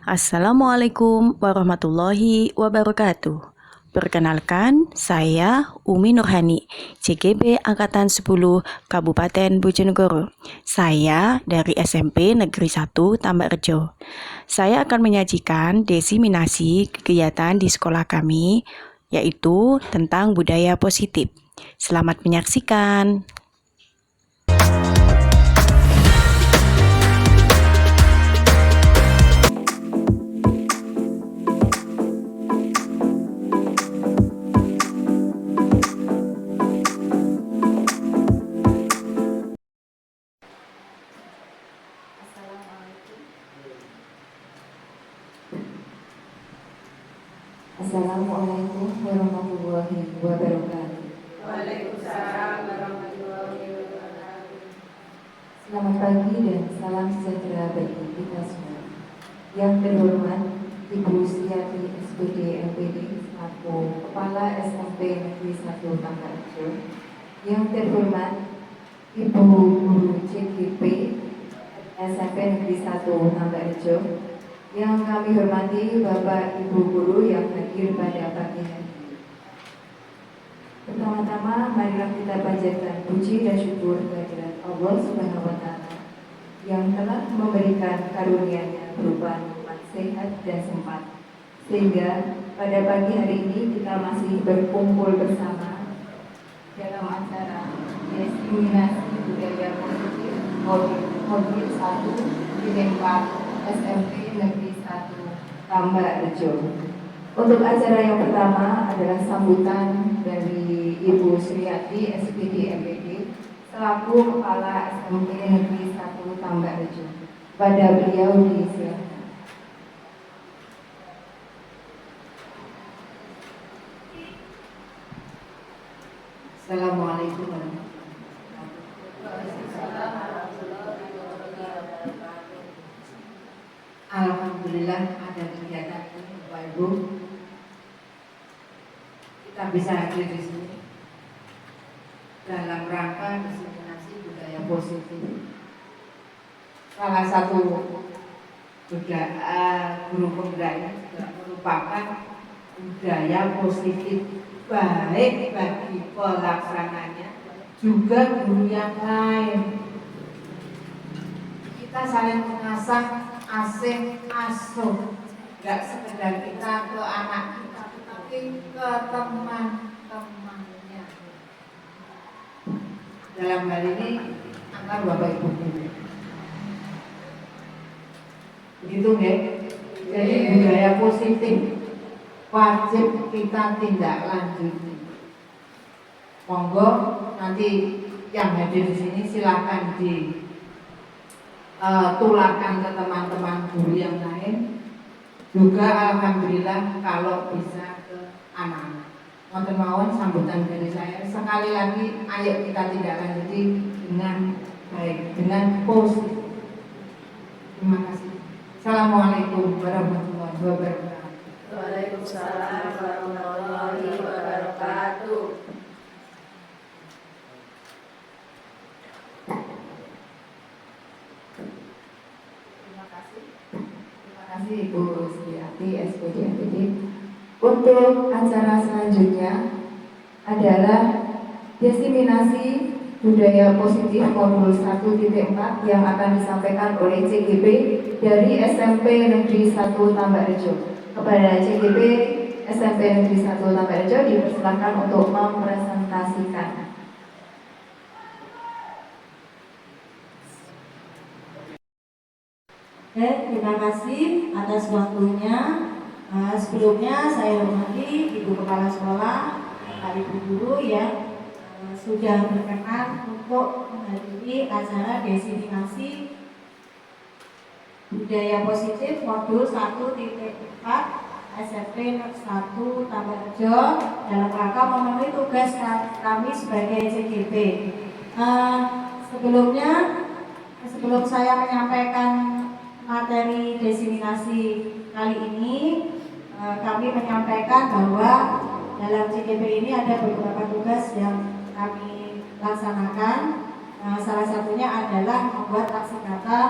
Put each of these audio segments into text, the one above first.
Assalamualaikum warahmatullahi wabarakatuh. Perkenalkan, saya Umi Nurhani, CGB Angkatan 10 Kabupaten Bojonegoro. Saya dari SMP Negeri 1 Tambak Rejo. Saya akan menyajikan diseminasi kegiatan di sekolah kami, yaitu tentang budaya positif. Selamat menyaksikan. Assalamualaikum warahmatullahi wabarakatuh. Waalaikumsalam warahmatullahi wabarakatuh. Selamat pagi dan salam sejahtera bagi kita semua. Yang terhormat Ibu Sriati SPD MPD selaku Kepala SMP Negeri 1 Tambak Rejo. Yang terhormat Ibu Guru CGP SMP Negeri 1 Tambak Rejo. Yang kami hormati Bapak Ibu Guru yang hadir pada pagi hari ini. Pertama-tama, marilah kita panjatkan puji dan syukur kehadirat Allah Subhanahu wa Ta'ala yang telah memberikan karunia-Nya berupa nikmat sehat dan sempat, sehingga pada pagi hari ini kita masih berkumpul bersama dalam acara diseminasi budaya positif modul 1 di 4 SMP Negeri 1 Tambak Rejo. Untuk acara yang pertama adalah sambutan dari Ibu Sriati SPD MPD selaku Kepala SMP Negeri 1 Tambak Rejo. Pada beliau disilakan. Assalamualaikum warahmatullahi wabarakatuh. Alhamdulillah ada kegiatan ini, Bapak Ibu. Kita bisa hadir di sini dalam rangka diseminasi budaya positif. Salah satu guru pemberdayaan juga merupakan budaya positif baik bagi pelaksananya juga guru yang lain. Kita saling mengasah asing asuh, nggak sekedar kita ke anak kita, tetapi ke teman-temannya. Dalam hal ini antar Bapak Ibu guru. Begitu nggih? Jadi budaya positif wajib kita tindak lanjuti. Monggo nanti yang hadir di sini silakan tularkan ke teman-teman guru yang lain. Juga alhamdulillah kalau bisa ke anak-anak. Mohon mawon sambutan dari saya. Sekali lagi ayo kita tindak lanjuti dengan baik, dengan positif. Terima kasih. Assalamualaikum warahmatullahi wabarakatuh. Waalaikumsalam warahmatullahi wabarakatuh. Terima kasih Ibu Sriati SPD MPD. Untuk acara selanjutnya adalah diseminasi budaya positif modul 1.4 yang akan disampaikan oleh CGP dari SMP Negeri 1 Tambak Rejo. Kepada CGP SMP Negeri 1 Tambak Rejo dipersilakan untuk mempresentasikan. Oke, terima kasih atas waktunya. Sebelumnya saya hormati Ibu Kepala Sekolah, Pak Ibu Guru yang sudah berkenan untuk menghadiri acara diseminasi budaya positif modul 1.4 SMP Negeri 1 Tambak Rejo dalam rangka memenuhi tugas kami sebagai CGP. Sebelum saya menyampaikan materi diseminasi kali ini, kami menyampaikan bahwa dalam CGP ini ada beberapa tugas yang kami laksanakan. Salah satunya adalah membuat aksi kata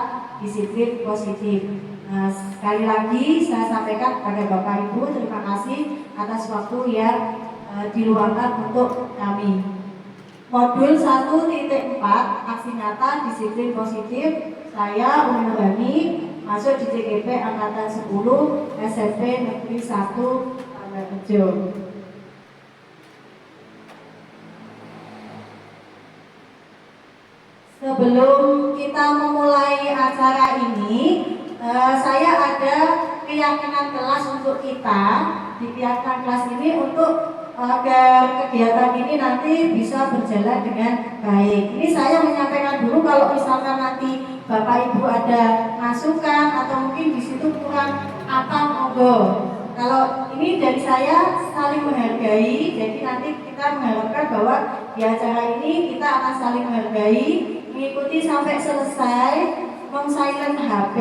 disiplin positif. Sekali lagi saya sampaikan kepada Bapak Ibu, terima kasih atas waktu yang diluangkan untuk kami. Modul 1.4 aksi nyata disiplin positif, saya Umi Nurhani masuk di CGP Angkatan 10 SMP Negeri 1 Panggalrejo. Sebelum kita memulai acara ini, saya ada keyakinan kelas untuk kita di keyakinan kelas ini untuk agar kegiatan ini nanti bisa berjalan dengan baik. Ini saya menyampaikan dulu, kalau misalkan nanti Bapak Ibu ada masukan atau mungkin di situ kurang apa, monggo. Kalau ini dari saya saling menghargai, jadi nanti kita mengharapkan bahwa di acara ini kita akan saling menghargai, mengikuti sampai selesai, meng-silent HP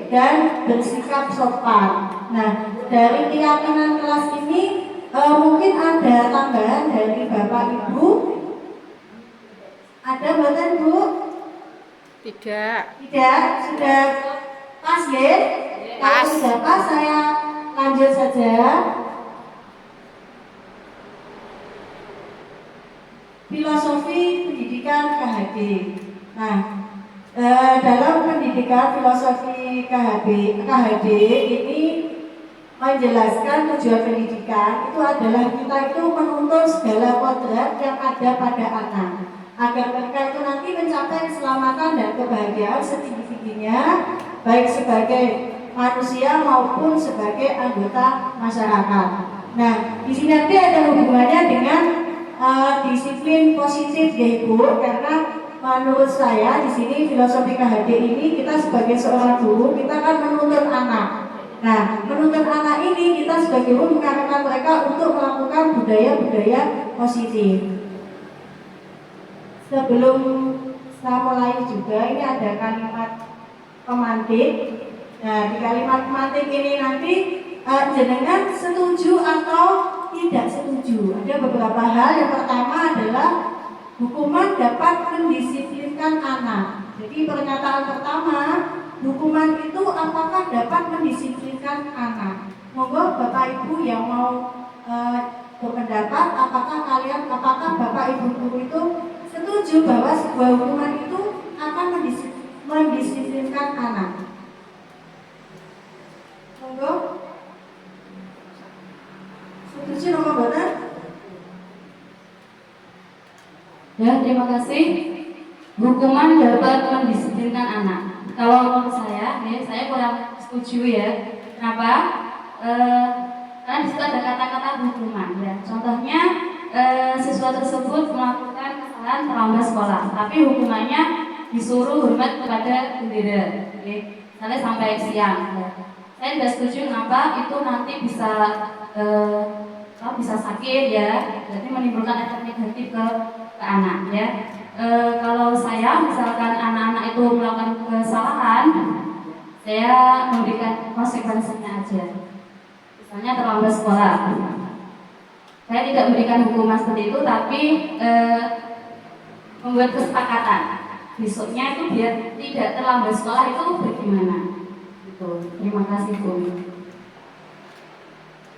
dan bersikap sopan. Nah, dari keyakinan kelas ini mungkin ada tambahan dari Bapak Ibu. Ada buatan Bu? Tidak. Tidak, sudah pas ya? Kalau sudah pas saya lanjut saja. Filosofi pendidikan KHD. Nah, dalam pendidikan filosofi KHD ini menjelaskan tujuan pendidikan itu adalah kita itu menuntun segala kodrat yang ada pada anak agar mereka itu nanti mencapai keselamatan dan kebahagiaan setinggi-tingginya, baik sebagai manusia maupun sebagai anggota masyarakat. Nah, di sini nanti ada hubungannya dengan disiplin positif ya Ibu, karena menurut saya di sini filosofi KHD ini kita sebagai seorang guru kita kan menuntun anak. Nah, menuntun anak ini kita sebagai guru mengarahkan mereka untuk melakukan budaya-budaya positif. Sebelum saya mulai juga ini ada kalimat pemantik. Nah, di kalimat pemantik ini nanti jenengan setuju atau tidak setuju. Ada beberapa hal. Yang pertama adalah hukuman dapat mendisiplinkan anak. Jadi pernyataan pertama, hukuman itu apakah dapat mendisiplinkan anak? Monggo Bapak Ibu yang mau berpendapat, apakah Bapak Ibu guru itu setuju bahwa sebuah hukuman itu akan mendisiplinkan anak? Monggo. Setuju nomor berapa? Ya, terima kasih. Hukuman dapat mendisiplinkan anak. Kalau menurut saya, saya kurang setuju ya. Kenapa? Karena di situ ada kata-kata hukuman. Ya. Contohnya, siswa tersebut melakukan kesalahan terlambat sekolah, tapi hukumannya disuruh hormat kepada bendera. Misalnya sampai siang. Ya. Saya tidak setuju. Kenapa? Itu nanti bisa sakit ya. Jadi menimbulkan efek negatif ke anak ya. Kalau saya misalkan anak-anak itu melakukan kesalahan, saya memberikan konsekuensinya aja. Misalnya terlambat sekolah, saya tidak memberikan hukuman seperti itu, tapi membuat kesepakatan besoknya itu biar tidak terlambat sekolah itu bagaimana. Gitu. Terima kasih Bu.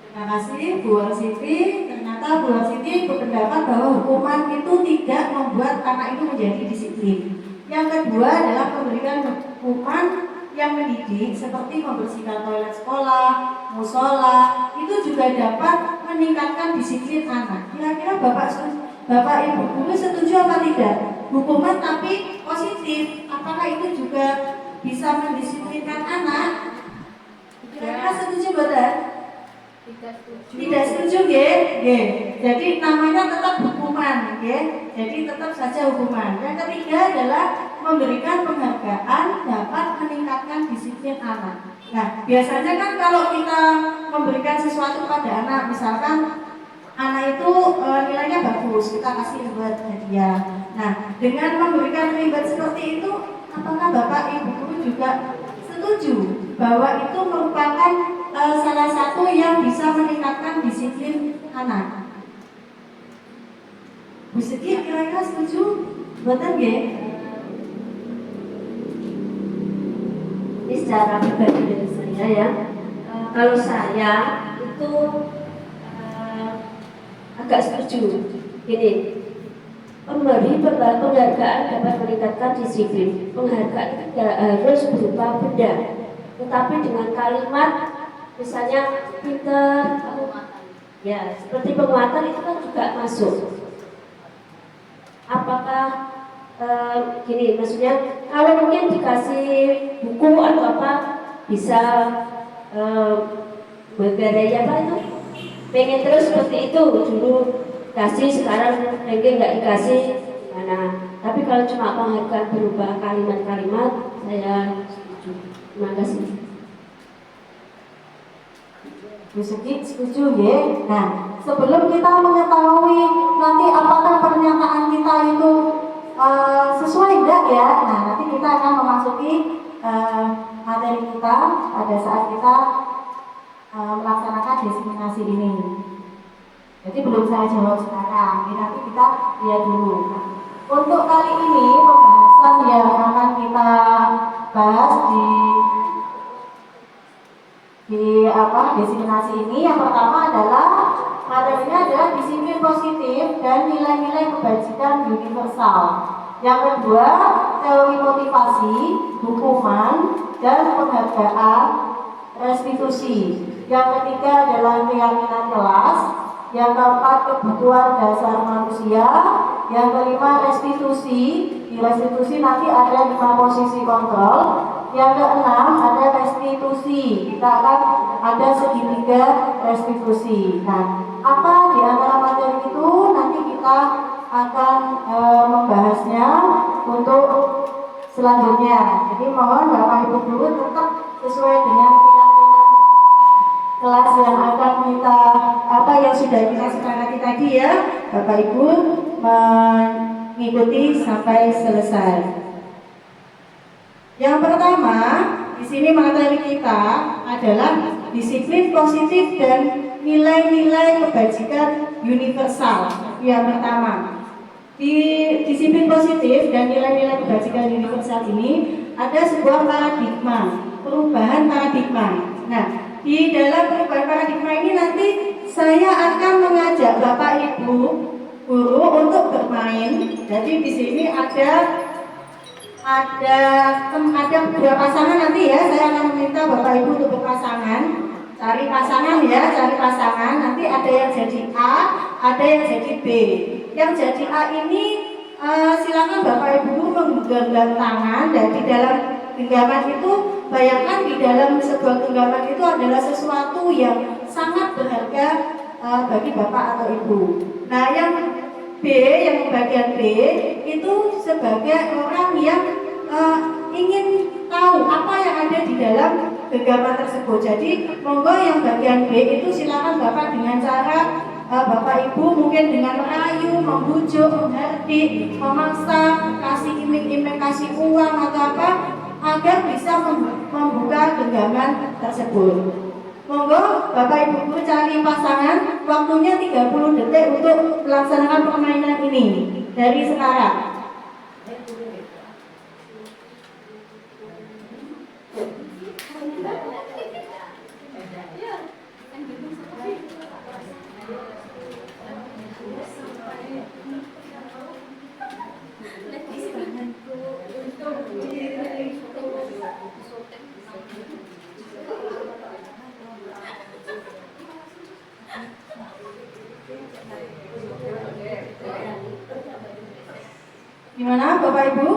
Terima kasih Bu Warsiti. Ternyata Bu Warsiti berpendapat bahwa hukuman itu tidak membuat anak itu menjadi disiplin. Yang kedua adalah memberikan hukuman yang mendidik seperti membersihkan toilet sekolah, musola, itu juga dapat meningkatkan disiplin anak. Kira-kira Bapak Ibu guru setuju apa tidak? Hukuman tapi positif, apakah itu juga bisa mendisiplinkan anak? Kira-kira setuju betul? Tidak setuju ya? Jadi namanya tetap hukuman ya. Jadi tetap saja hukuman. Yang ketiga adalah memberikan penghargaan dapat meningkatkan disiplin anak. Nah, biasanya kan kalau kita memberikan sesuatu pada anak, misalkan anak itu nilainya bagus, kita kasih reward hadiah. Nah, dengan memberikan reward seperti itu, apakah Bapak Ibu guru juga setuju bahwa itu merupakan salah satu yang bisa meningkatkan disiplin anak? Bu Siti kira-kira setuju? Betul ya? secara pribadi dari saya ya. Kalau saya itu agak setuju. Ini memberi penghargaan dapat meningkatkan disiplin. Penghargaan itu tidak harus berupa benda, tetapi dengan kalimat misalnya pinter, ya seperti penguatan itu kan juga masuk. Apakah gini, maksudnya kalau mungkin dikasih buku atau apa bisa bergarai apa itu pengen terus seperti itu, dulu kasih sekarang pengen nggak dikasih mana. Tapi kalau cuma penghargaan berupa kalimat-kalimat, saya setuju. Terima kasih. Bu Segi setuju ya. Nah, sebelum kita mengetahui nanti apakah pernyataan kita itu sesuai enggak ya, nah nanti kita akan memasuki materi kita pada saat kita melaksanakan diseminasi ini. Jadi belum saya jawab sekarang, nanti kita lihat dulu. Untuk kali ini pembahasan yang akan kita bahas diseminasi ini, yang pertama adalah materinya adalah disiplin positif dan nilai-nilai kebajikan universal. Yang kedua, teori motivasi, hukuman, dan penghargaan, restitusi. Yang ketiga adalah keyakinan kelas. Yang keempat, kebutuhan dasar manusia. Yang kelima, restitusi. Di restitusi nanti ada 5 posisi kontrol. Yang keenam ada restitusi. Kita akan ada segitiga restitusi. Nah, apa di antara materi itu nanti kita akan membahasnya untuk selanjutnya. Jadi mohon Bapak Ibu guru tetap sesuai dengan keyakinan kelas yang akan kita yang sudah kita sepakati tadi ya, Bapak Ibu mengikuti sampai selesai. Yang pertama, di sini materi kita adalah disiplin positif dan nilai-nilai kebajikan universal. Yang pertama, di disiplin positif dan nilai-nilai kebajikan universal ini ada sebuah paradigma, perubahan paradigma. Nah, di dalam perubahan paradigma ini nanti saya akan mengajak Bapak Ibu guru untuk bermain. Jadi di sini ada beberapa pasangan nanti ya, saya akan meminta Bapak Ibu untuk berpasangan, cari pasangan ya, cari pasangan. Nanti ada yang jadi A, ada yang jadi B. Yang jadi A ini silakan Bapak Ibu menggenggam tangan, dan di dalam genggaman itu bayangkan di dalam sebuah genggaman itu adalah sesuatu yang sangat berharga bagi Bapak atau Ibu. Nah, yang B, yang bagian B itu sebagai orang yang ingin tahu apa yang ada di dalam genggaman tersebut. Jadi monggo yang bagian B itu silakan Bapak dengan cara Bapak Ibu mungkin dengan merayu, membujuk, menghardik, memaksa, kasih iming-iming, kasih uang atau apa agar bisa membuka genggaman tersebut. Monggo Bapak Ibu guru cari pasangan, waktunya 30 detik untuk melaksanakan permainan ini dari sekarang. Gimana Bapak Ibu?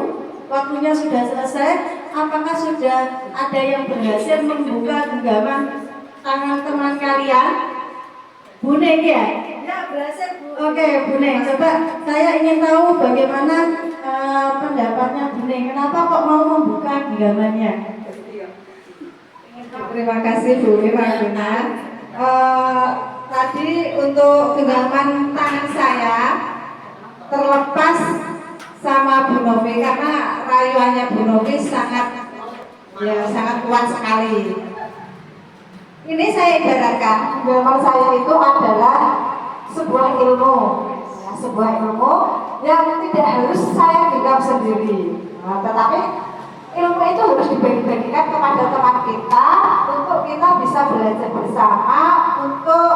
Waktunya sudah selesai. Apakah sudah ada yang berhasil membuka genggaman tangan teman kalian? Bu Neng ya? Ya, berhasil Bu. Oke, Bu Neng, coba saya ingin tahu bagaimana pendapatnya Bu Neng. Kenapa kok mau membuka genggamannya? Terima kasih Bu Iraguna. Tadi untuk genggaman tangan saya terlepas sama Bu Novi karena rayuannya Bu Novi sangat kuat sekali. Ini saya ibaratkan genggaman saya itu adalah sebuah ilmu, sebuah ilmu yang tidak harus saya genggam sendiri. Tetapi ilmu itu harus dibagi-bagikan kepada teman kita untuk kita bisa belajar bersama untuk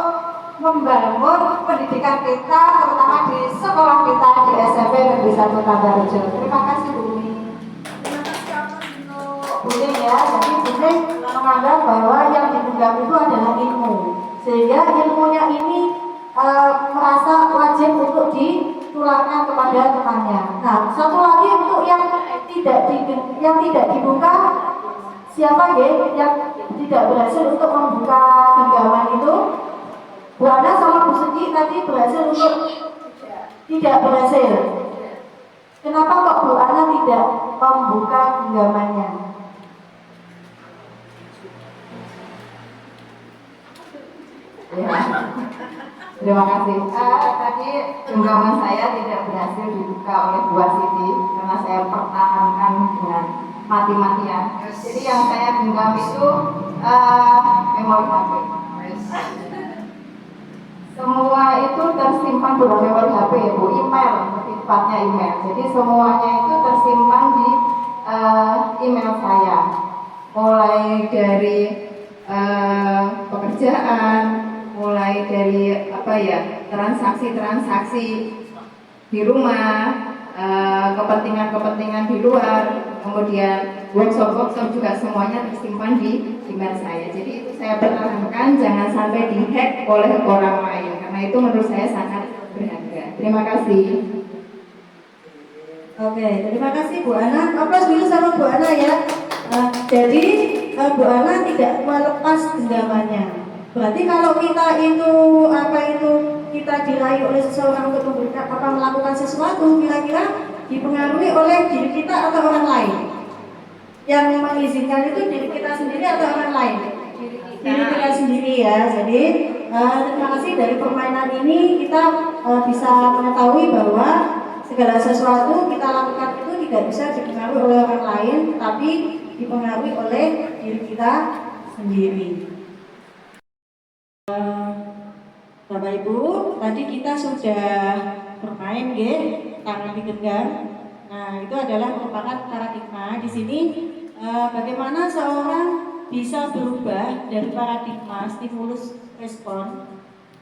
membangun pendidikan kita terutama di sekolah kita di SMP Negeri 1 Tambarrejo. Terima kasih Bu Umi. Buning ya, jadi Buning menganggap bahwa yang digenggam itu adalah ilmu, sehingga ilmunya ini merasa wajib untuk ditularkan kepada temannya. Nah, satu lagi untuk yang tidak dibuka, siapa ya yang tidak berhasil untuk membuka genggaman itu? Bu Ana sama Bu Seki tadi berhasil untuk tidak berhasil. Kenapa kok Bu Ana tidak membuka genggamannya? Ya. Terima kasih. Tadi genggaman saya tidak berhasil dibuka oleh Bu Siti karena saya pertahankan dengan mati-matian. Jadi yang saya genggam itu memori HP. Semua itu tersimpan di memori HP ya Bu, email, lebih tepatnya email. Jadi semuanya itu tersimpan di email saya. Mulai dari pekerjaan, mulai dari transaksi-transaksi di rumah, kepentingan-kepentingan di luar, kemudian workshop juga semuanya tersimpan di email saya. Jadi itu saya pertahankan jangan sampai dihack oleh orang lain karena itu menurut saya sangat berharga. Terima kasih. Oke, terima kasih Bu Ana. Aplaus dulu sama Bu Ana ya. Jadi Bu Ana tidak melepas genggamannya. Berarti kalau kita kita dirayu oleh seseorang untuk melakukan sesuatu, kira-kira dipengaruhi oleh diri kita atau orang lain? Yang mengizinkan itu diri kita sendiri atau orang lain? Diri kita sendiri ya. Jadi terima kasih dari permainan ini kita bisa mengetahui bahwa segala sesuatu kita lakukan itu tidak bisa dipengaruhi oleh orang lain, tapi dipengaruhi oleh diri kita sendiri. Bapak Ibu, tadi kita sudah bermain tangan digenggam. Nah, itu adalah merupakan paradigma. Di sini bagaimana seorang bisa berubah dari paradigma stimulus respon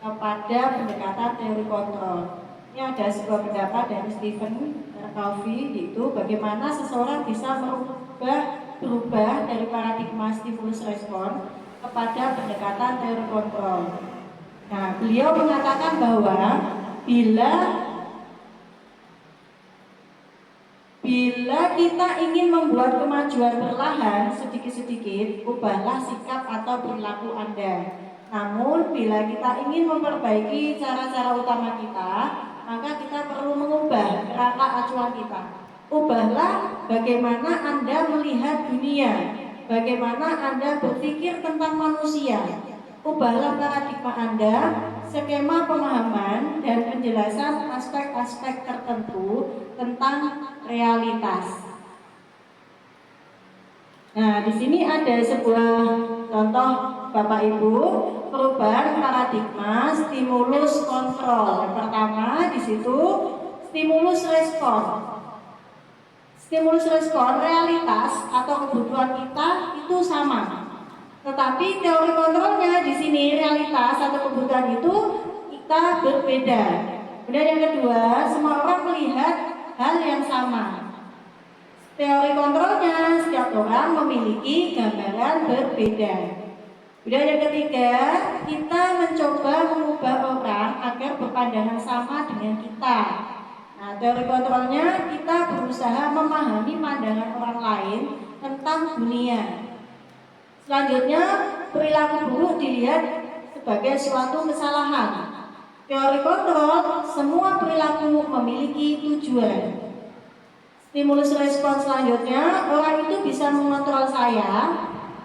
kepada pendekatan teori kontrol. Ini ada sebuah pendapat dari Stephen Covey, yaitu bagaimana seseorang bisa berubah dari paradigma stimulus respon kepada pendekatan teori kontrol. Nah, beliau mengatakan bahwa bila kita ingin membuat kemajuan perlahan sedikit-sedikit, ubahlah sikap atau perilaku Anda. Namun, bila kita ingin memperbaiki cara-cara utama kita, maka kita perlu mengubah kerangka acuan kita. Ubahlah bagaimana Anda melihat dunia, bagaimana Anda berpikir tentang manusia. Ubahlah paradigma Anda, skema pemahaman dan penjelasan aspek-aspek tertentu tentang realitas. Nah, di sini ada sebuah contoh Bapak Ibu, perubahan paradigma stimulus kontrol. Yang pertama di situ stimulus respon. Stimulus respon realitas atau kebutuhan kita itu sama. Tetapi teori kontrolnya di sini realitas atau kebutuhan itu kita berbeda. Kemudian yang kedua, semua orang melihat hal yang sama. Teori kontrolnya setiap orang memiliki gambaran berbeda. Kemudian yang ketiga, kita mencoba mengubah orang agar berpandangan sama dengan kita. Nah, teori kontrolnya kita berusaha memahami pandangan orang lain tentang dunia. Selanjutnya, perilaku buruk dilihat sebagai suatu kesalahan. Teori kontrol, semua perilaku memiliki tujuan. Stimulus respon selanjutnya, orang itu bisa mengontrol saya.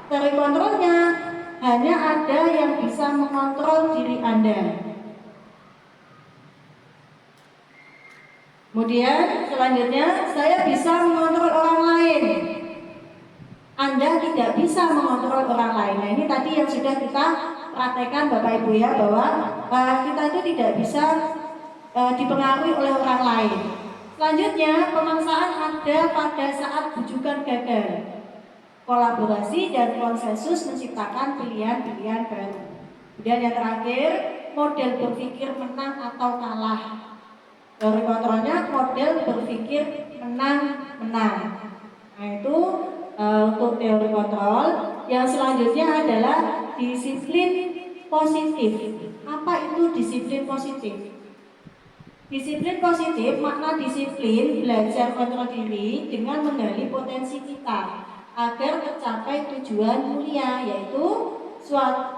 Teori kontrolnya, hanya ada yang bisa mengontrol diri Anda. Kemudian selanjutnya, saya bisa mengontrol orang lain. Anda tidak bisa mengontrol orang lain. Nah, ini tadi yang sudah kita praktekkan Bapak Ibu ya, bahwa kita itu tidak bisa dipengaruhi oleh orang lain. Selanjutnya, pemaksaan ada pada saat bukan gagal. Kolaborasi dan konsensus menciptakan pilihan-pilihan baru. Kemudian yang terakhir, model berpikir menang atau kalah. Teori kontrolnya model berpikir menang-menang. Nah itu untuk teori kontrol. Yang selanjutnya adalah disiplin positif. Apa itu disiplin positif? Disiplin positif makna disiplin belajar kontrol diri dengan menggali potensi kita agar tercapai tujuan mulia, yaitu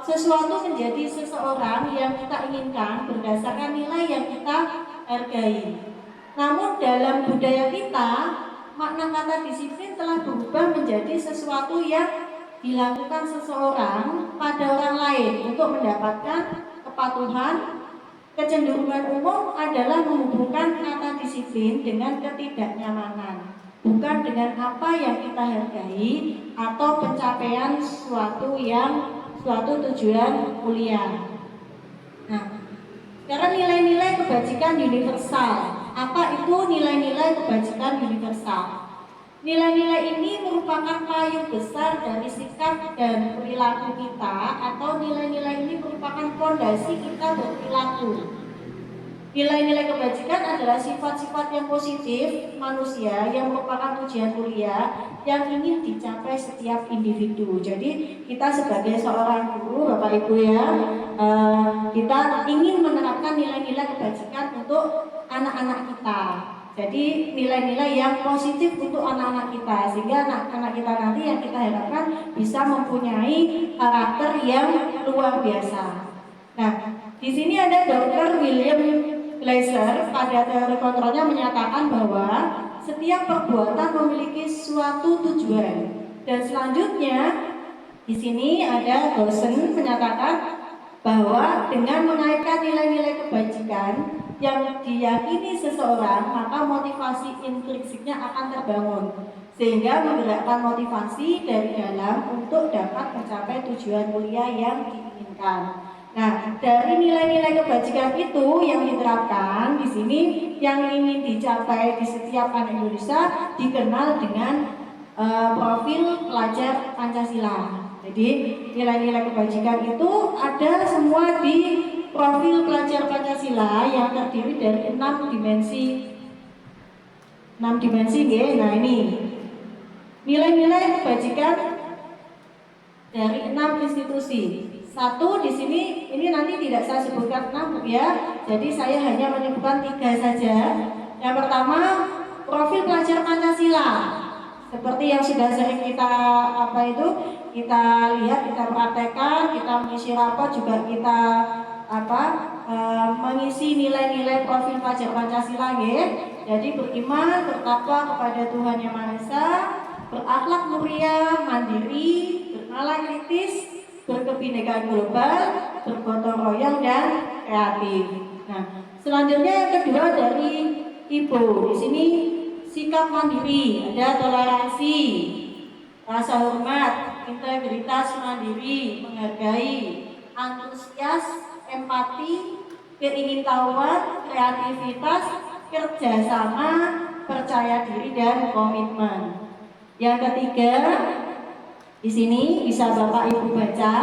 sesuatu menjadi seseorang yang kita inginkan berdasarkan nilai yang kita hargai. Namun dalam budaya kita, makna kata disiplin telah berubah menjadi sesuatu yang dilakukan seseorang pada orang lain untuk mendapatkan kepatuhan. Kecenderungan umum adalah menghubungkan kata disiplin dengan ketidaknyamanan, bukan dengan apa yang kita hargai atau pencapaian suatu tujuan mulia. Nah, sekarang nilai-nilai kebajikan universal. Apa itu nilai-nilai kebajikan universal? Nilai-nilai ini merupakan payung besar dari sikap dan perilaku kita, atau nilai-nilai ini merupakan fondasi kita berperilaku. Nilai-nilai kebajikan adalah sifat-sifat yang positif manusia yang merupakan tujuan mulia yang ingin dicapai setiap individu. Jadi kita sebagai seorang guru, Bapak Ibu ya, kita ingin menerapkan nilai-nilai kebajikan untuk anak-anak kita. Jadi nilai-nilai yang positif untuk anak-anak kita, sehingga anak-anak kita nanti yang kita harapkan bisa mempunyai karakter yang luar biasa. Nah, di sini ada Dr. William Glasser pada teori kontrolnya menyatakan bahwa setiap perbuatan memiliki suatu tujuan. Dan selanjutnya di sini ada dosen menyatakan bahwa dengan mengaitkan nilai-nilai kebajikan yang diyakini seseorang, maka motivasi intrinsiknya akan terbangun, sehingga menggerakkan motivasi dari dalam untuk dapat mencapai tujuan mulia yang diinginkan. Nah, dari nilai-nilai kebajikan itu yang diterapkan di sini, yang ingin dicapai di setiap anak Indonesia dikenal dengan profil pelajar Pancasila. Jadi nilai-nilai kebajikan itu ada semua di profil pelajar Pancasila yang terdiri dari 6 dimensi. 6 dimensi ya. Nah, ini nilai-nilai kebajikan dari 6 institusi. Satu di sini, ini nanti tidak saya sebutkan 6 ya. Jadi saya hanya menyebutkan 3 saja. Yang pertama, profil pelajar Pancasila. Seperti yang sudah sering kita kita lihat, kita praktekkan, kita mengisi rapor juga kita mengisi nilai-nilai profil pelajar Pancasila ya. Jadi beriman, bertakwa kepada Tuhan Yang Maha Esa, berakhlak mulia, mandiri, bernalar kritis, berkebinekaan global, bergotong royong dan kreatif. Nah, selanjutnya yang kedua dari Ibu. Di sini sikap mandiri, ada toleransi, rasa hormat, integritas, mandiri, menghargai, antusias, empati, keingintahuan, kreativitas, kerjasama, percaya diri dan komitmen. Yang ketiga, di sini bisa Bapak Ibu baca,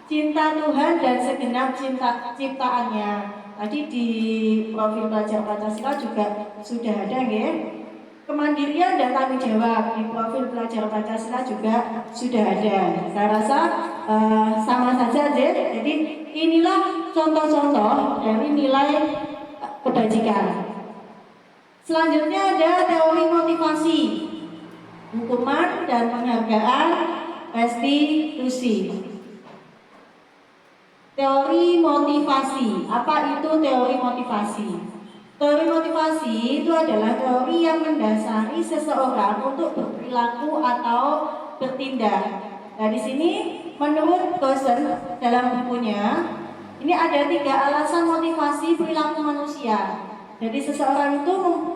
cinta Tuhan dan segenap ciptaannya. Tadi di profil pelajar Pancasila juga sudah ada ya. Kemandirian dan tanggung jawab di profil pelajar Pancasila juga sudah ada. Saya rasa sama saja aja. Jadi inilah contoh-contoh dari nilai kebajikan. Selanjutnya ada teori motivasi, hukuman dan penghargaan restitusi. Teori motivasi. Apa itu teori motivasi? Teori motivasi itu adalah teori yang mendasari seseorang untuk berperilaku atau bertindak. Nah, di sini menurut dosen dalam bukunya, ini ada 3 alasan motivasi perilaku manusia. Jadi seseorang itu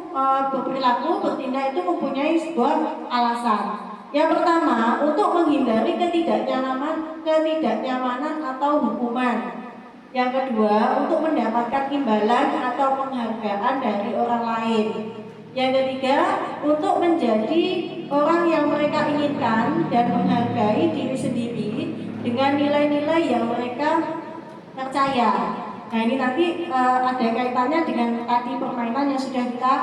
berperilaku, bertindak itu mempunyai sebuah alasan. Yang pertama, untuk menghindari ketidaknyamanan atau hukuman. Yang kedua, untuk mendapatkan imbalan atau penghargaan dari orang lain. Yang ketiga, untuk menjadi orang yang mereka inginkan dan menghargai diri sendiri dengan nilai-nilai yang mereka percaya. Nah ini nanti ada kaitannya dengan tadi permainan yang sudah kita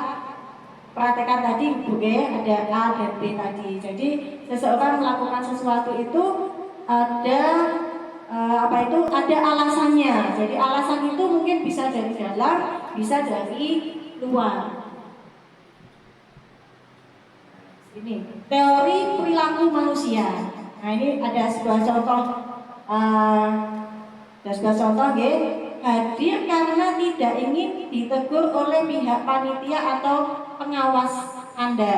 praktekkan tadi, Bu ada A dan B tadi. Jadi seseorang melakukan sesuatu itu ada ada alasannya. Jadi alasan itu mungkin bisa dari dalam, bisa dari luar. Ini teori perilaku manusia. Nah ini ada sebuah contoh, hadir karena tidak ingin ditegur oleh pihak panitia atau pengawas Anda.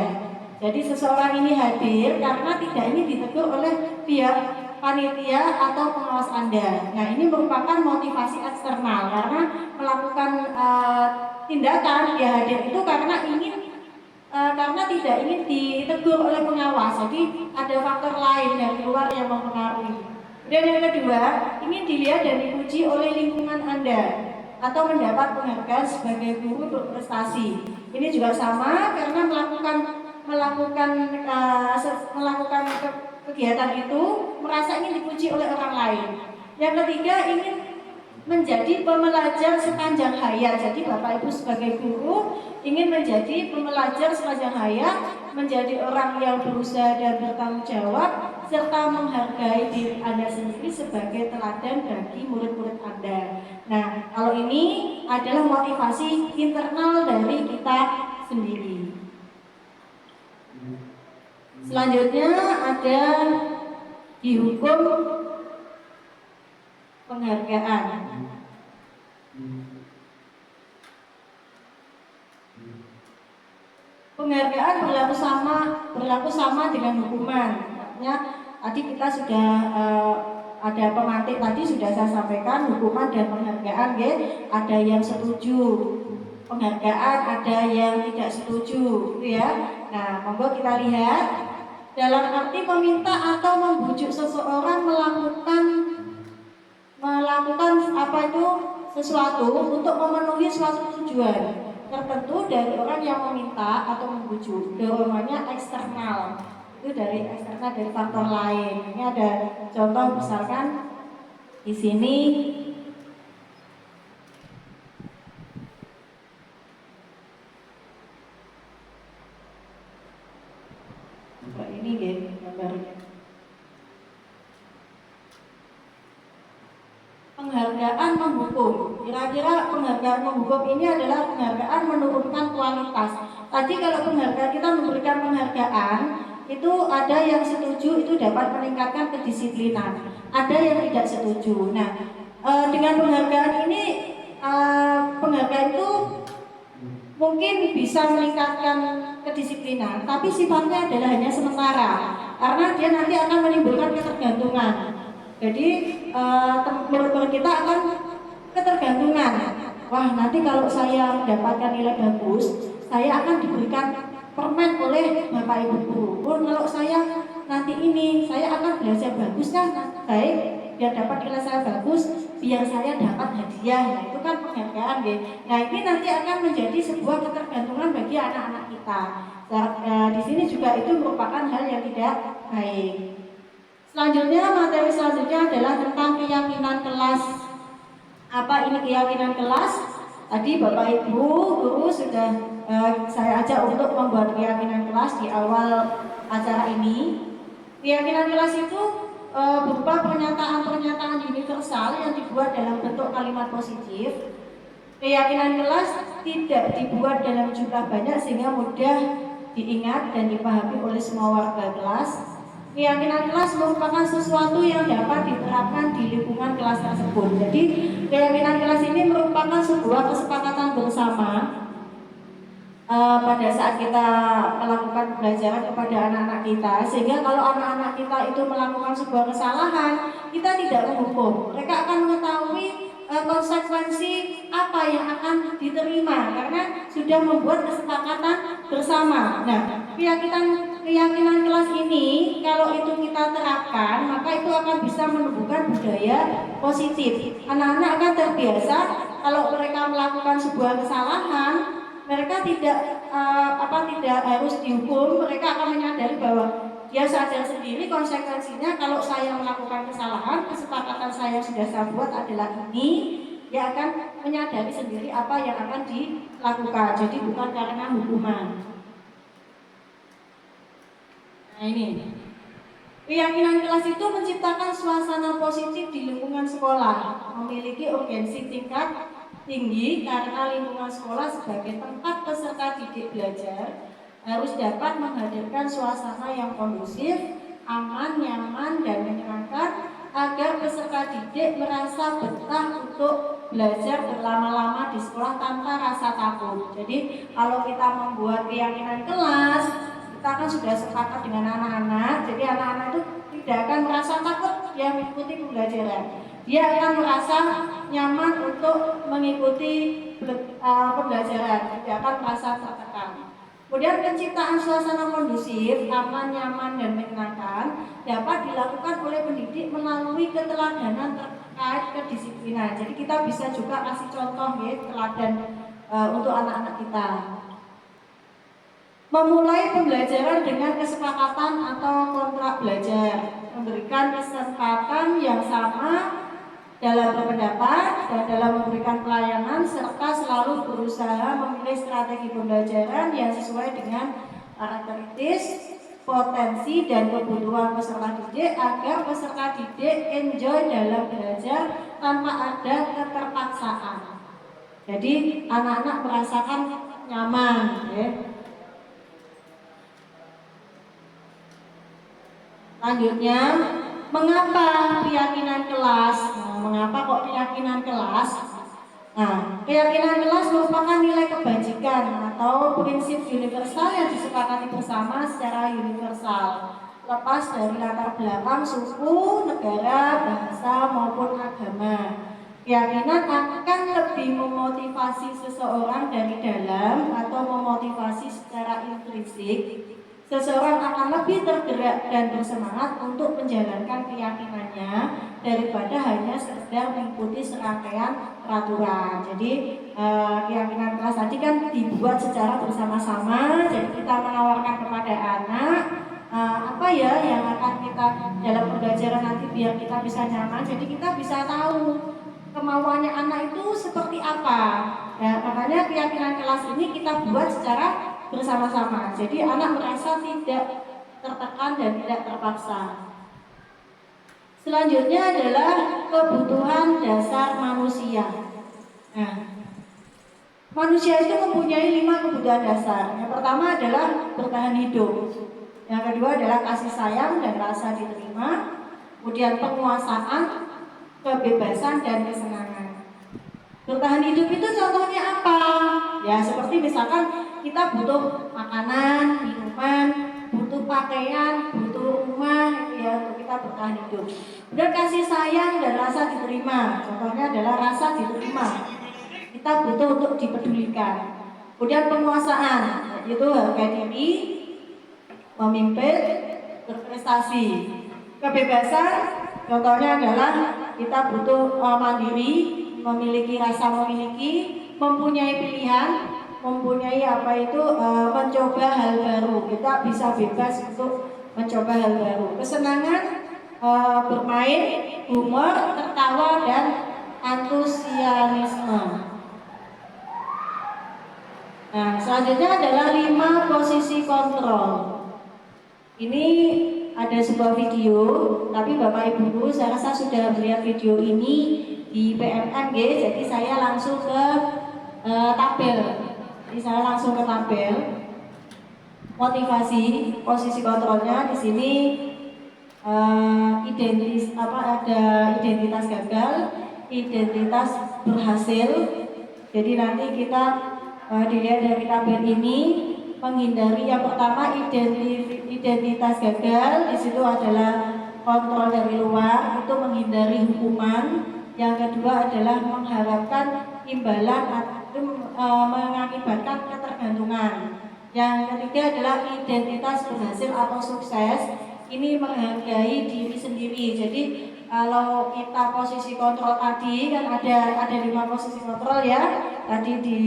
Jadi seseorang ini hadir karena tidak ingin ditegur oleh pihak panitia atau pengawas Anda. Nah ini merupakan motivasi eksternal karena melakukan tindakan dia hadir itu karena tidak ingin ditegur oleh pengawas. Jadi ada faktor lain dari luar yang mempengaruhi. Dan yang kedua, ingin dilihat dan dipuji oleh lingkungan Anda atau mendapat penghargaan sebagai guru berprestasi. Ini juga sama karena melakukan kegiatan itu merasa ingin dipuji oleh orang lain. Yang ketiga, ingin menjadi pembelajar sepanjang hayat. Jadi Bapak Ibu sebagai guru ingin menjadi pembelajar sepanjang hayat, menjadi orang yang berusaha dan bertanggung jawab, serta menghargai diri Anda sendiri sebagai teladan bagi murid-murid Anda. Nah, kalau ini adalah motivasi internal dari kita sendiri. Selanjutnya ada di hukum penghargaan. Penghargaan berlaku sama dengan hukuman. Artinya tadi kita sudah ada pemantik tadi sudah saya sampaikan hukuman dan penghargaan, ya. Ada yang setuju penghargaan, ada yang tidak setuju, gitu ya. Nah, monggo kita lihat dalam arti meminta atau membujuk seseorang melakukan sesuatu untuk memenuhi suatu tujuan tertentu dari orang yang meminta atau membujuk. Dorongannya eksternal, itu dari eksternal, dari faktor lain. Ini ada contoh misalkan di sini ini gambarnya. Penghargaan menghukum. Kira-kira penghargaan menghukum ini adalah penghargaan menurunkan kualitas. Tadi kalau penghargaan kita memberikan penghargaan, itu ada yang setuju itu dapat meningkatkan kedisiplinan, ada yang tidak setuju. Nah, dengan penghargaan ini, penghargaan itu mungkin bisa meningkatkan kedisiplinan, tapi sifatnya adalah hanya sementara, karena dia nanti akan menimbulkan ketergantungan. Jadi murid-murid kita akan ketergantungan. Wah, nanti kalau saya mendapatkan nilai bagus, saya akan diberikan permen oleh Bapak Ibu guru. Kalau saya nanti ini, saya akan belajar bagus kan, baik, biar dapat nilai saya bagus, biar saya dapat hadiah. Nah, itu kan penghargaan, ya. Nah, ini nanti akan menjadi sebuah ketergantungan bagi anak-anak kita. Di sini juga itu merupakan hal yang tidak baik. Selanjutnya, materi selanjutnya adalah tentang keyakinan kelas. Apa ini keyakinan kelas? Tadi Bapak Ibu guru sudah saya ajak untuk membuat keyakinan kelas di awal acara ini. Keyakinan kelas itu berupa pernyataan-pernyataan universal yang dibuat dalam bentuk kalimat positif. Keyakinan kelas tidak dibuat dalam jumlah banyak sehingga mudah diingat dan dipahami oleh semua warga kelas. Keyakinan kelas merupakan sesuatu yang dapat diterapkan di lingkungan kelas tersebut. Jadi keyakinan kelas ini merupakan sebuah kesepakatan bersama pada saat kita melakukan pembelajaran kepada anak-anak kita, sehingga kalau anak-anak kita itu melakukan sebuah kesalahan, kita tidak menghukum. Mereka akan mengetahui konsekuensi apa yang akan diterima karena sudah membuat kesepakatan bersama. Nah, keyakinan kelas ini kalau itu kita terapkan, maka itu akan bisa menumbuhkan budaya positif. Anak-anak akan terbiasa kalau mereka melakukan sebuah kesalahan, mereka tidak harus dihukum, mereka akan menyadari bahwa dia sadar sendiri konsekuensinya kalau saya melakukan kesalahan, kesepakatan saya sudah buat adalah ini, dia akan menyadari sendiri apa yang akan dilakukan. Jadi bukan karena hukuman. Nah ini, keyakinan kelas itu menciptakan suasana positif di lingkungan sekolah, memiliki urgensi tingkat tinggi karena lingkungan sekolah sebagai tempat peserta didik belajar harus dapat menghadirkan suasana yang kondusif, aman, nyaman, dan menyenangkan agar peserta didik merasa betah untuk belajar berlama-lama di sekolah tanpa rasa takut. Jadi kalau kita membuat keyakinan kelas, kita kan sudah sepakat dengan anak-anak, jadi anak-anak itu tidak akan merasa takut dia mengikuti pembelajaran. Dia akan merasa nyaman untuk mengikuti pembelajaran, tidak akan merasa tertekan. Kemudian penciptaan suasana kondusif, aman, nyaman, dan menyenangkan dapat dilakukan oleh pendidik melalui keteladanan terkait kedisiplinan. Jadi kita bisa juga kasih contoh ya, teladan untuk anak-anak kita. Memulai pembelajaran dengan kesepakatan atau kontrak belajar, memberikan kesempatan yang sama dalam berpendapat dan dalam memberikan pelayanan, serta selalu berusaha memilih strategi pembelajaran yang sesuai dengan karakteristik, potensi, dan kebutuhan peserta didik agar peserta didik enjoy dalam belajar tanpa ada keterpaksaan. Jadi anak-anak merasakan nyaman ya. Selanjutnya, mengapa keyakinan kelas? Mengapa kok keyakinan kelas? Nah, keyakinan kelas merupakan nilai kebajikan atau prinsip universal yang disepakati bersama secara universal, lepas dari latar belakang suku, negara, bahasa, maupun agama. Keyakinan akan lebih memotivasi seseorang dari dalam atau memotivasi secara intrinsik. Seseorang akan lebih tergerak dan bersemangat untuk menjalankan keyakinannya daripada hanya sekedar mengikuti serangkaian peraturan. Jadi keyakinan kelas tadi kan dibuat secara bersama-sama. Jadi kita menawarkan kepada anak apa ya yang akan kita dalam pembelajaran nanti biar kita bisa nyaman. Jadi kita bisa tahu kemauannya anak itu seperti apa. Ya, makanya keyakinan kelas ini kita buat secara bersama-sama. Jadi anak merasa tidak tertekan dan tidak terpaksa. Selanjutnya adalah kebutuhan dasar manusia. Nah, manusia itu mempunyai 5 kebutuhan dasar. Yang pertama adalah bertahan hidup. Yang kedua adalah kasih sayang dan rasa diterima. Kemudian penguasaan, kebebasan, dan kesenangan. Bertahan hidup itu contohnya apa? Ya seperti misalkan kita butuh makanan, minuman, butuh pakaian, butuh rumah, ya untuk kita bertahan hidup. Dan kasih sayang dan rasa diterima. Contohnya adalah rasa diterima. Kita butuh untuk dipedulikan. Kemudian penguasaan, yaitu harga diri, memimpin, berprestasi. Kebebasan, contohnya adalah kita butuh mandiri, memiliki rasa memiliki, mempunyai pilihan, mempunyai mencoba hal baru. Kita bisa bebas untuk mencoba hal baru. Kesenangan, bermain, humor, tertawa, dan antusiasme. Nah, selanjutnya adalah 5 posisi kontrol. Ini ada sebuah video, tapi Bapak Ibu Guru saya rasa sudah melihat video ini di PMN, jadi saya langsung ke tabel. Jadi saya langsung ke tabel motivasi, posisi kontrolnya di sini ada identitas gagal, identitas berhasil. Jadi nanti kita dilihat dari tabel ini menghindari yang pertama identitas gagal, di situ adalah kontrol dari luar, itu menghindari hukuman. Yang kedua adalah mengharapkan imbalan atau mengakibatkan ketergantungan. Yang ketiga adalah identitas berhasil atau sukses, ini menghargai diri sendiri. Jadi kalau kita posisi kontrol tadi kan ada 5 posisi kontrol ya. tadi di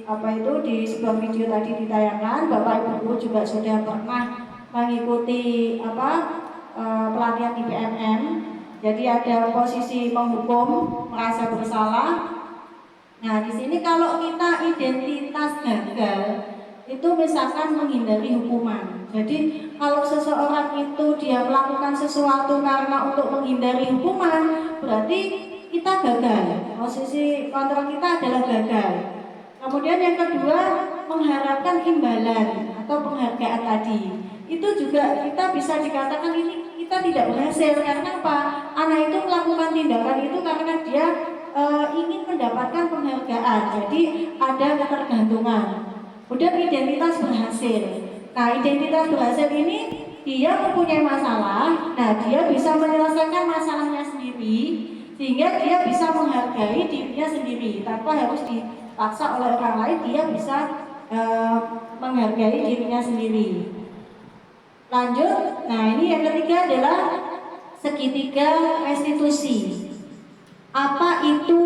sebuah video tadi ditayangkan, Bapak Ibu guru juga sudah pernah mengikuti pelatihan di PMM. Jadi ada posisi menghukum, merasa bersalah. Nah, di sini kalau kita identitas gagal, itu misalkan menghindari hukuman. Jadi kalau seseorang itu dia melakukan sesuatu karena untuk menghindari hukuman, berarti kita gagal. Posisi kontrol kita adalah gagal. Kemudian yang kedua, mengharapkan imbalan atau penghargaan tadi. Itu juga kita bisa dikatakan ini kita tidak berhasil. Karena apa? Anak itu melakukan tindakan itu karena dia ingin mendapatkan penghargaan. Jadi ada ketergantungan. Kemudian identitas berhasil. Nah, identitas berhasil ini dia mempunyai masalah. Nah, dia bisa menyelesaikan masalahnya sendiri sehingga dia bisa menghargai dirinya sendiri tanpa harus dipaksa oleh orang lain. Dia bisa menghargai dirinya sendiri. Lanjut. Nah, ini yang ketiga adalah segitiga restitusi. Apa itu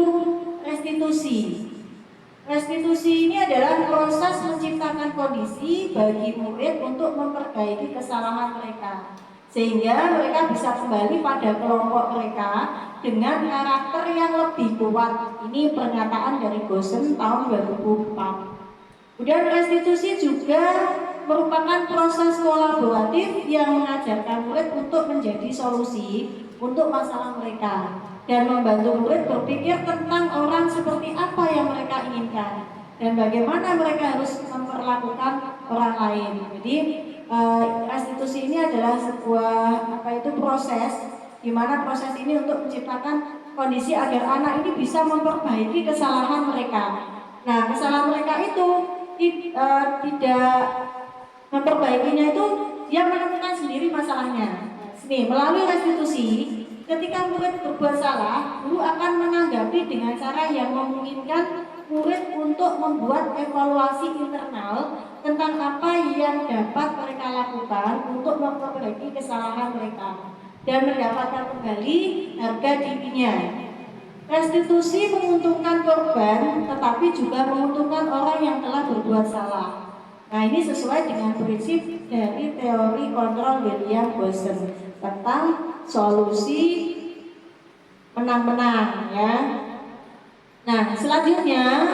restitusi? Restitusi ini adalah proses menciptakan kondisi bagi murid untuk memperbaiki kesalahan mereka, sehingga mereka bisa kembali pada kelompok mereka dengan karakter yang lebih kuat. Ini pernyataan dari Gosen tahun 2004. Kemudian restitusi juga merupakan proses kolaboratif yang mengajarkan murid untuk menjadi solusi untuk masalah mereka dan membantu murid berpikir tentang orang seperti apa yang mereka inginkan dan bagaimana mereka harus memperlakukan orang lain. Jadi restitusi ini adalah sebuah proses di mana proses ini untuk menciptakan kondisi agar anak ini bisa memperbaiki kesalahan mereka. Nah, kesalahan mereka itu tidak memperbaikinya, itu dia menemukan sendiri masalahnya. Nih, melalui restitusi, ketika murid berbuat salah, guru akan menanggapi dengan cara yang memungkinkan murid untuk membuat evaluasi internal tentang apa yang dapat mereka lakukan untuk memperbaiki kesalahan mereka dan mendapatkan kembali harga dirinya. Restitusi menguntungkan korban, tetapi juga menguntungkan orang yang telah berbuat salah. Nah, ini sesuai dengan prinsip dari teori kontrol William Gosen tentang solusi menang-menang, ya. Nah, selanjutnya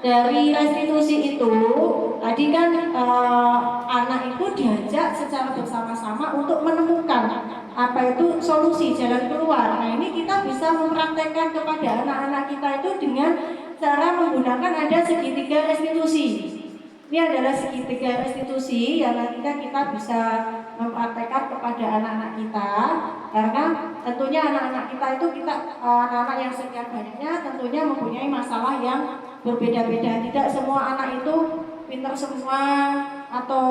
dari restitusi itu tadi kan anak itu diajak secara bersama-sama untuk menemukan apa itu solusi jalan keluar. Nah, ini kita bisa mempraktekkan kepada anak-anak kita itu dengan cara menggunakan ada segitiga restitusi. Ini adalah segitiga restitusi yang nantinya kita bisa mempraktekkan kepada anak-anak kita, karena tentunya anak-anak kita itu anak-anak yang sekian banyaknya tentunya mempunyai masalah yang berbeda-beda. Tidak semua anak itu pintar semua atau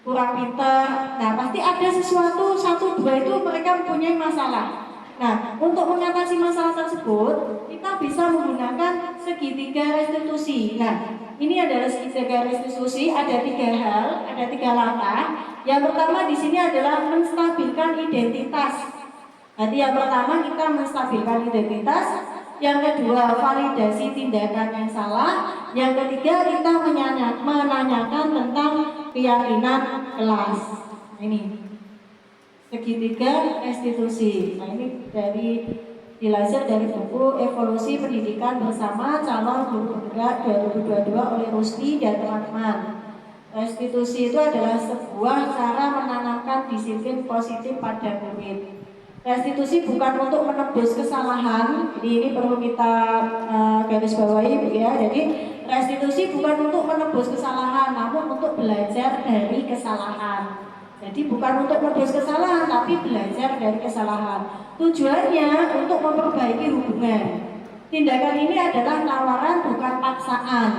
kurang pintar. Nah, pasti ada sesuatu, satu dua itu mereka mempunyai masalah. Nah, untuk mengatasi masalah tersebut, kita bisa menggunakan segitiga restitusi. Nah, ini adalah segitiga restitusi, ada 3 hal, ada 3 langkah. Yang pertama di sini adalah menstabilkan identitas. Jadi yang pertama kita menstabilkan identitas, yang kedua validasi tindakan yang salah, yang ketiga kita menanyakan tentang keyakinan kelas. Nah, ini segitiga restitusi. Nah, ini dilansir dari buku Evolusi Pendidikan Bersama Calon Guru Penggerak 2022 oleh Rusdi dan teman-teman. Restitusi itu adalah sebuah cara menanamkan disiplin positif pada murid. Restitusi bukan untuk menebus kesalahan, jadi ini perlu kita garis bawahi, ya. Jadi restitusi bukan untuk menebus kesalahan, namun untuk belajar dari kesalahan. Jadi bukan untuk menebus kesalahan, tapi belajar dari kesalahan. Tujuannya untuk memperbaiki hubungan. Tindakan ini adalah tawaran, bukan paksaan.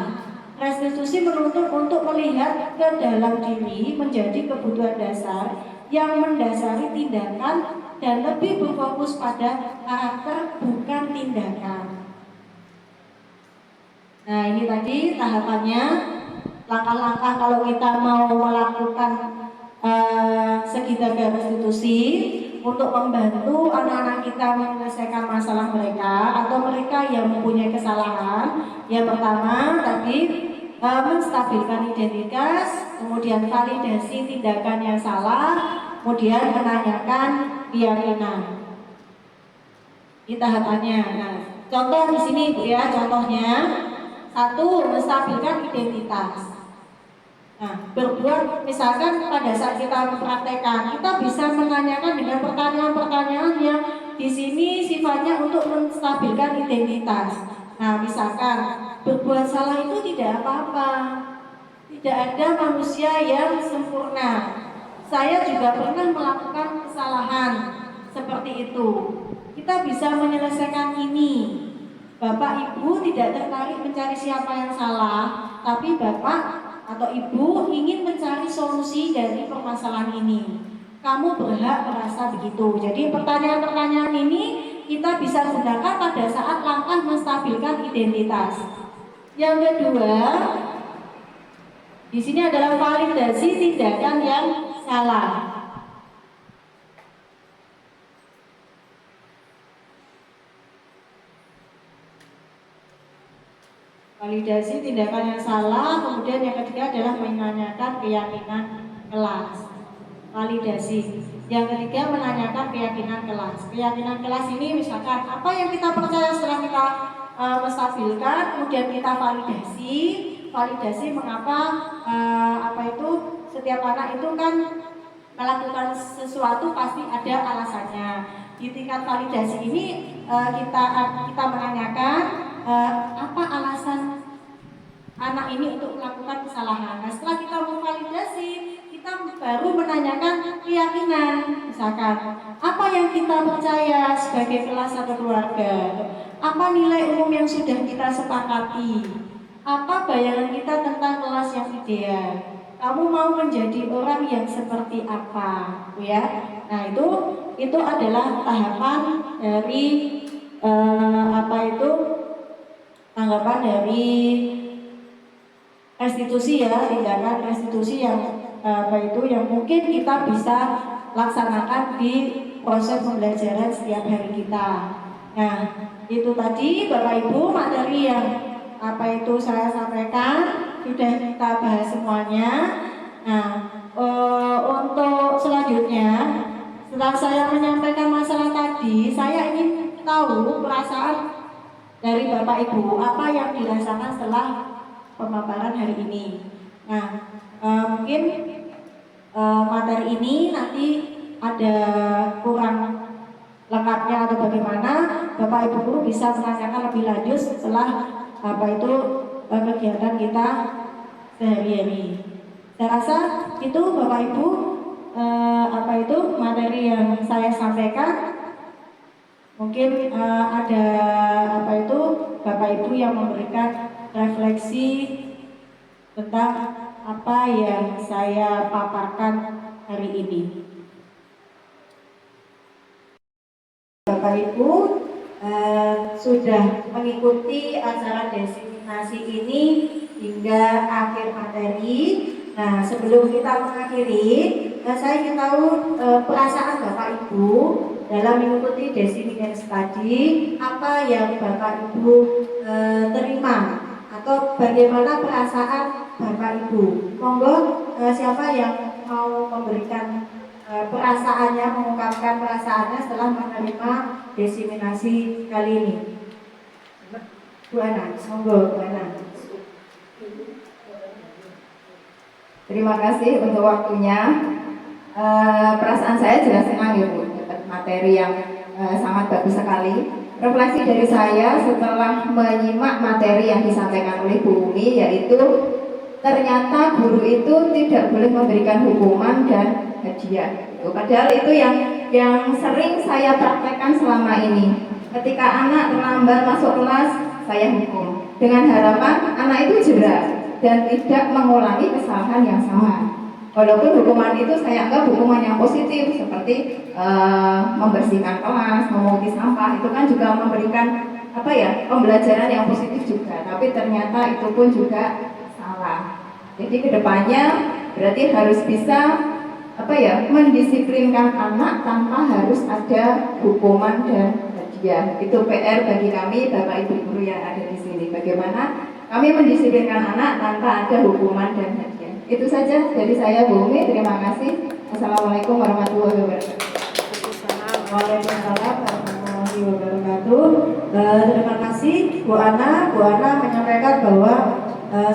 Restitusi menuntut untuk melihat ke dalam diri menjadi kebutuhan dasar yang mendasari tindakan dan lebih berfokus pada karakter, bukan tindakan. Nah, ini tadi tahapannya, langkah-langkah kalau kita mau melakukan segitiga restitusi. untuk membantu anak-anak kita menyelesaikan masalah mereka atau mereka yang mempunyai kesalahan. Yang pertama tadi menstabilkan identitas, kemudian validasi tindakan yang salah, kemudian menanyakan keyakinan. Ini tahapannya. Nah, contoh di sini Bu ya, contohnya satu, menstabilkan identitas. Nah, berbuat misalkan pada saat kita mempraktekkan, kita bisa menanyakan dengan pertanyaan-pertanyaan yang di sini sifatnya untuk menstabilkan identitas. Nah, misalkan berbuat salah itu tidak apa-apa. Tidak ada manusia yang sempurna. Saya juga pernah melakukan kesalahan seperti itu. Kita bisa menyelesaikan ini. Bapak Ibu tidak tertarik mencari siapa yang salah, tapi Bapak atau Ibu ingin mencari solusi dari permasalahan ini. Kamu berhak merasa begitu. Jadi pertanyaan-pertanyaan ini kita bisa gunakan pada saat langkah menstabilkan identitas. Yang kedua, di sini adalah validasi tindakan yang salah. Validasi tindakan yang salah, kemudian yang ketiga adalah menanyakan keyakinan kelas. Validasi. Yang ketiga menanyakan keyakinan kelas. Keyakinan kelas ini misalkan apa yang kita percaya setelah kita menstabilkan, kemudian kita validasi. Validasi mengapa setiap anak itu kan melakukan sesuatu pasti ada alasannya. Di tingkat validasi ini kita menanyakan apa alasan anak ini untuk melakukan kesalahan. Nah, setelah kita memvalidasi, kita baru menanyakan keyakinan. Misalkan, apa yang kita percaya sebagai kelas atau keluarga? Apa nilai umum yang sudah kita sepakati? Apa bayangan kita tentang kelas yang ideal? Kamu mau menjadi orang yang seperti apa? Ya. Nah, itu adalah tahapan dari tanggapan dari restitusi ya, tindakan restitusi yang yang mungkin kita bisa laksanakan di proses pembelajaran setiap hari kita. Nah, itu tadi Bapak Ibu materi yang saya sampaikan sudah kita bahas semuanya. Nah, untuk selanjutnya setelah saya menyampaikan masalah tadi, saya ingin tahu perasaan dari Bapak Ibu apa yang dirasakan setelah pemaparan hari ini. Nah, mungkin materi ini nanti ada kurang lengkapnya atau bagaimana, Bapak Ibu guru bisa menanyakan lebih lanjut setelah kegiatan kita sehari-hari. Saya rasa itu Bapak Ibu materi yang saya sampaikan. Mungkin ada Bapak Ibu yang memberikan refleksi tentang apa yang saya paparkan hari ini. Bapak Ibu sudah mengikuti acara diseminasi ini hingga akhir materi. Nah, sebelum kita mengakhiri, saya ingin tahu perasaan Bapak Ibu dalam mengikuti diseminasi tadi, apa yang Bapak Ibu terima atau bagaimana perasaan Bapak Ibu. Monggo siapa yang mau memberikan perasaannya, mengungkapkan perasaannya setelah menerima diseminasi kali ini. Bu Ana, monggo Bu Ana. Terima kasih untuk waktunya. Perasaan saya jelas senang ya Bu, dapat materi yang sangat bagus sekali. Refleksi dari saya setelah menyimak materi yang disampaikan oleh Bu Umi, yaitu ternyata guru itu tidak boleh memberikan hukuman dan hadiah. Padahal itu yang sering saya praktekkan selama ini. Ketika anak terlambat masuk kelas, saya hukum dengan harapan anak itu jerah dan tidak mengulangi kesalahan yang sama. Walaupun hukuman itu saya anggap hukuman yang positif, seperti membersihkan kelas, memungut sampah, itu kan juga memberikan pembelajaran yang positif juga. Tapi ternyata itu pun juga salah. Jadi kedepannya berarti harus bisa mendisiplinkan anak tanpa harus ada hukuman dan hadiah. Itu PR bagi kami Bapak Ibu guru yang ada di sini. Bagaimana kami mendisiplinkan anak tanpa ada hukuman dan hadiah. Itu saja dari saya Bu Umi. Terima kasih. Assalamualaikum warahmatullahi wabarakatuh. Waalaikumsalam warahmatullahi wabarakatuh. Terima kasih Bu Ana. Bu Ana menyampaikan bahwa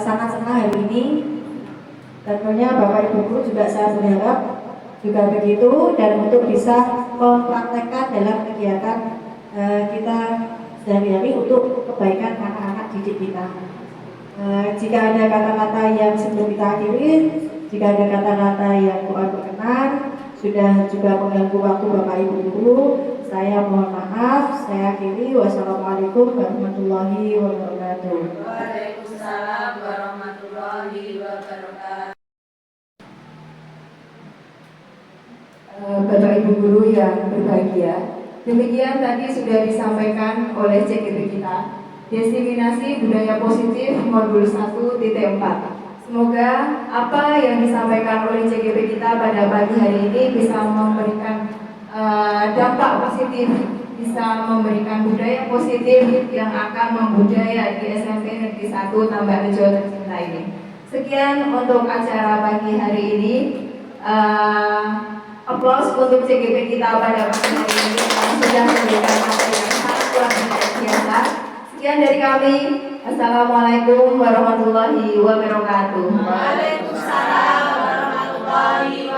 sangat senang hari ini. Tentunya Bapak Ibu guru juga saya berharap juga begitu, dan untuk bisa mempraktekkan dalam kegiatan kita sehari-hari untuk kebaikan anak-anak didik kita. Jika ada kata-kata yang sebelum kita akhiri, jika ada kata-kata yang kurang berkenan, sudah juga mengganggu waktu Bapak Ibu guru, saya mohon maaf. Saya akhiri. Wassalamualaikum warahmatullahi wabarakatuh. Waalaikumsalam warahmatullahi wabarakatuh. Bapak Ibu guru yang berbahagia, demikian tadi sudah disampaikan oleh CGP kita, Diseminasi Budaya Positif Modul 1.4. Semoga apa yang disampaikan oleh CGP kita pada pagi hari ini bisa memberikan dampak positif, bisa memberikan budaya positif yang akan membudaya di SMP Negeri 1 Tambak Rejo tercinta ini. Sekian untuk acara pagi hari ini. Aplaus untuk CGP kita pada pagi hari ini sudah memberikan materi yang sangat luar biasa. Sekian dari kami. Assalamualaikum warahmatullahi wabarakatuh. Waalaikumsalam warahmatullahi wabarakatuh.